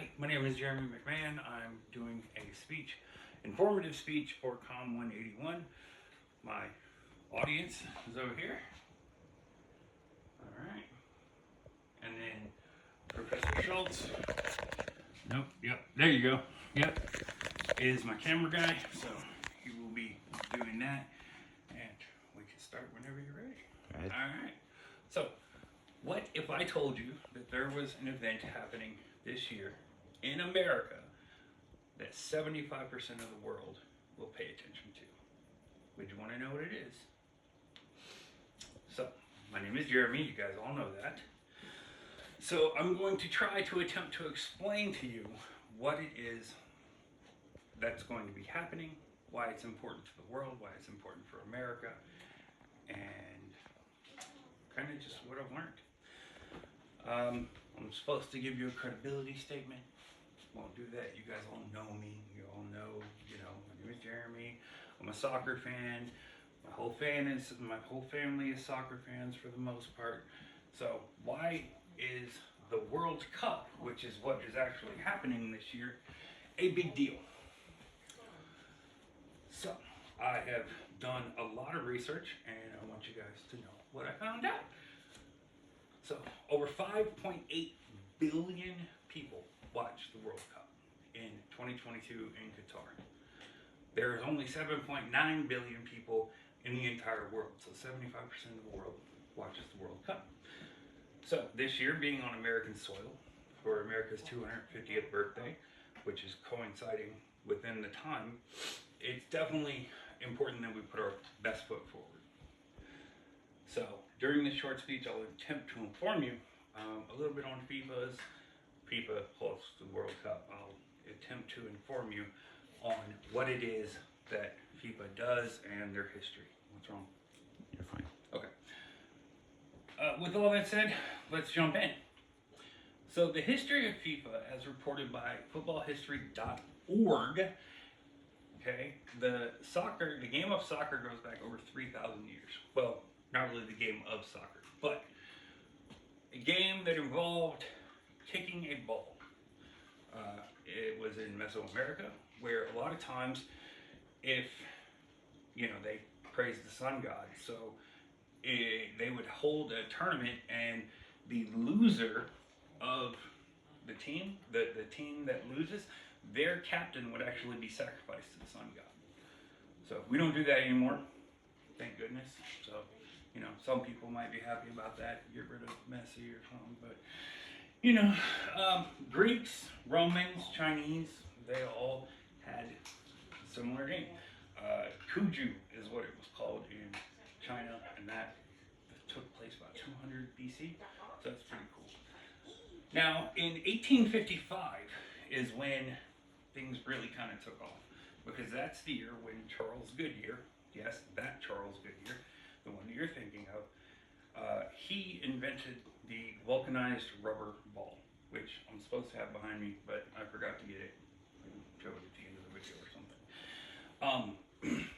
Hi, my name is Jeremy McMahon. I'm doing a speech, informative speech for COM 181. My audience is over here. All right. And then Professor Schultz. Nope, yep, there you go. Yep, is my camera guy. So he will be doing that. And we can start whenever you're ready. All right. So, what if I told you that there was an event happening this year in America that 75% of the world will pay attention to? Would you want to know what it is? So, my name is Jeremy, you guys all know that. So, I'm going to try to attempt to explain to you what it is that's going to be happening, why it's important to the world, why it's important for America, and kind of just what I've learned. I'm supposed to give you a credibility statement. Won't do that. You guys all know me. You all know, my name is Jeremy. I'm a soccer fan. My whole family is soccer fans for the most part. So why is the World Cup, which is what is actually happening this year, a big deal? So I have done a lot of research and I want you guys to know what I found out. So, over 5.8 billion people watched the World Cup in 2022 in Qatar. There is only 7.9 billion people in the entire world, so 75% of the world watches the World Cup. So, this year being on American soil for America's 250th birthday, which is coinciding within the time, it's definitely important that we put our best foot forward. So, during this short speech, I'll attempt to inform you a little bit on FIFA hosts the World Cup. I'll attempt to inform you on what it is that FIFA does and their history. What's wrong? You're fine. Okay. With all that said, let's jump in. So, the history of FIFA, as reported by footballhistory.org, okay, the game of soccer goes back over 3,000 years. Well, not really the game of soccer, but a game that involved kicking a ball. It was in Mesoamerica, where a lot of times, if they praised the sun god, so they would hold a tournament, and the loser of the team, the team that loses, their captain would actually be sacrificed to the sun god. So we don't do that anymore, thank goodness. So, some people might be happy about that, get rid of Messi or something, but, Greeks, Romans, Chinese, they all had a similar game. Kuju is what it was called in China, and that took place about 200 BC, so that's pretty cool. Now, in 1855 is when things really kind of took off, because that's the year when Charles Goodyear, yes, that Charles Goodyear, the one that you're thinking of, he invented the vulcanized rubber ball, which I'm supposed to have behind me, but I forgot to get it. Maybe show it at the end of the video or something.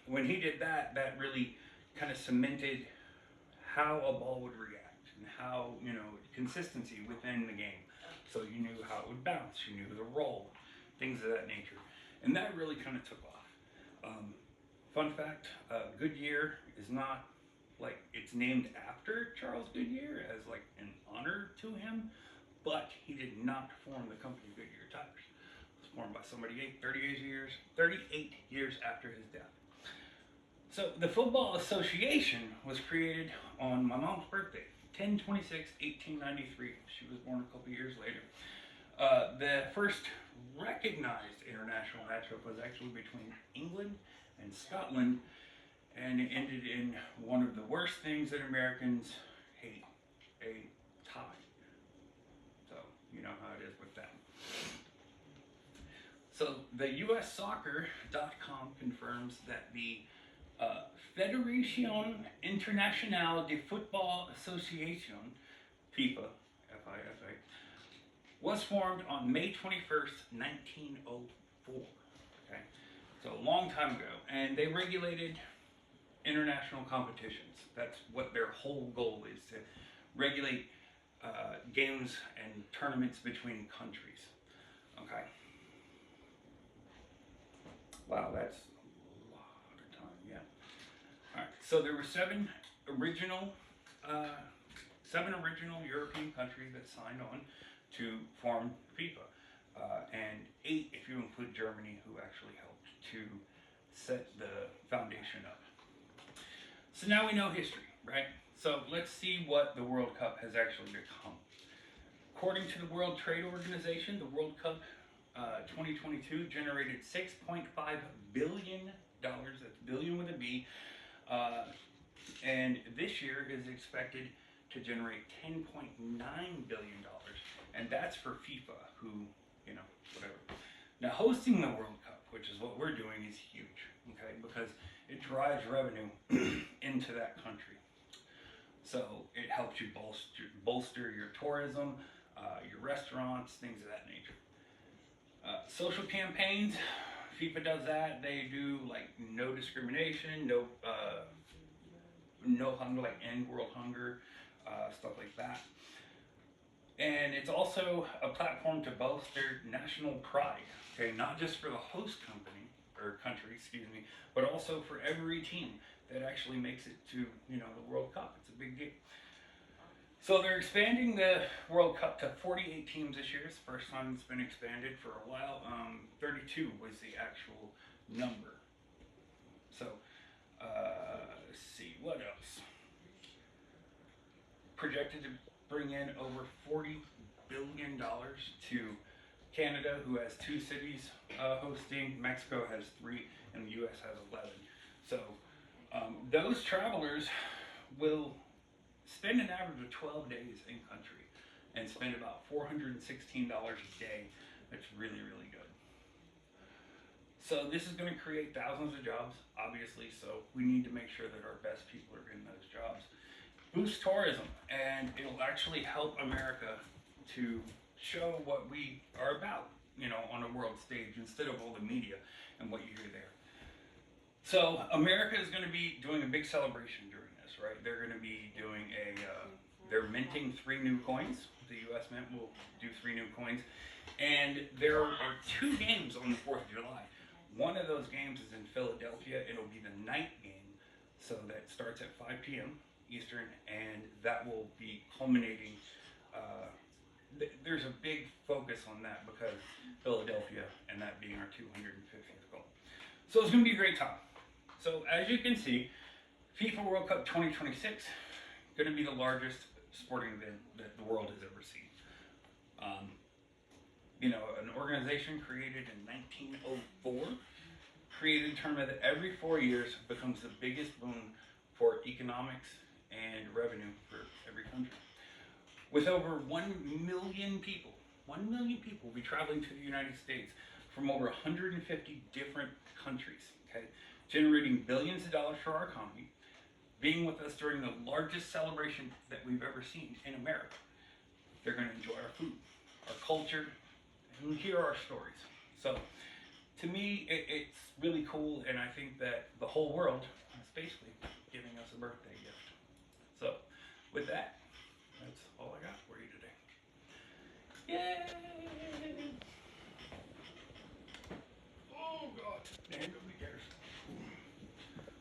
When he did that, that really kind of cemented how a ball would react and how, consistency within the game. So you knew how it would bounce, you knew the roll, things of that nature. And that really kind of took off. Fun fact, Goodyear is not it's named after Charles Goodyear as an honor to him, but he did not form the company Goodyear Tires. It was formed by somebody 38 years after his death. So the Football Association was created on my mom's birthday, 10/26/1893. She was born a couple years later. The first recognized international matchup was actually between England and Scotland, and it ended in one of the worst things that Americans hate, a tie. So, you know how it is with that. So, the USsoccer.com confirms that the Fédération Internationale de Football Association, FIFA, FIFA, was formed on May 21st, 1904. Okay, so a long time ago, and they regulated international competitions. That's what their whole goal is, to regulate games and tournaments between countries. Okay. Wow, that's a lot of time. Yeah. All right. So there were original, uh, seven original European countries that signed on to form FIFA, and eight if you include Germany, who actually helped to set the foundation up. So now we know history, right? So let's see what the World Cup has actually become. According to the World Trade Organization, the World Cup 2022 generated $6.5 billion. That's billion with a B. And this year is expected to generate $10.9 billion. And that's for FIFA, who, whatever. Now, hosting the World Cup, which is what we're doing, is huge, okay? Because it drives revenue into that country. So it helps you bolster your tourism, your restaurants, things of that nature. Social campaigns, FIFA does that. They do like no discrimination, no hunger, like end world hunger, stuff like that. And it's also a platform to bolster national pride, okay, not just for the host company or country, excuse me, but also for every team that actually makes it to the World Cup. It's a big deal. So they're expanding the World Cup to 48 teams this year. It's the first time it's been expanded for a while. 32 was the actual number. So let's see what else. Projected to bring in over $40 billion to Canada, who has 2 cities hosting. Mexico has 3, and the U.S. has 11. So those travelers will spend an average of 12 days in country and spend about $416 a day. That's really, really good. So this is going to create thousands of jobs, obviously, so we need to make sure that our best people are in those jobs. Boost tourism, and it'll actually help America to show what we are about, on a world stage instead of all the media and what you hear there. So America is going to be doing a big celebration during this, right? They're going to be doing they're minting 3 new coins. The U.S. Mint will do 3 new coins. And there are 2 games on the 4th of July. One of those games is in Philadelphia. It'll be the night game, so that starts at 5 p.m. Eastern, and that will be culminating. There's a big focus on that because Philadelphia and that being our 250th goal. So it's going to be a great time. So as you can see, FIFA World Cup 2026 going to be the largest sporting event that the world has ever seen. An organization created in 1904 created a tournament that every 4 years becomes the biggest boon for economics and revenue for every country. With over 1 million people will be traveling to the United States from over 150 different countries, okay, generating billions of dollars for our economy, being with us during the largest celebration that we've ever seen in America. They're going to enjoy our food, our culture, and hear our stories. So, to me, it's really cool, and I think that the whole world is basically giving us a birthday.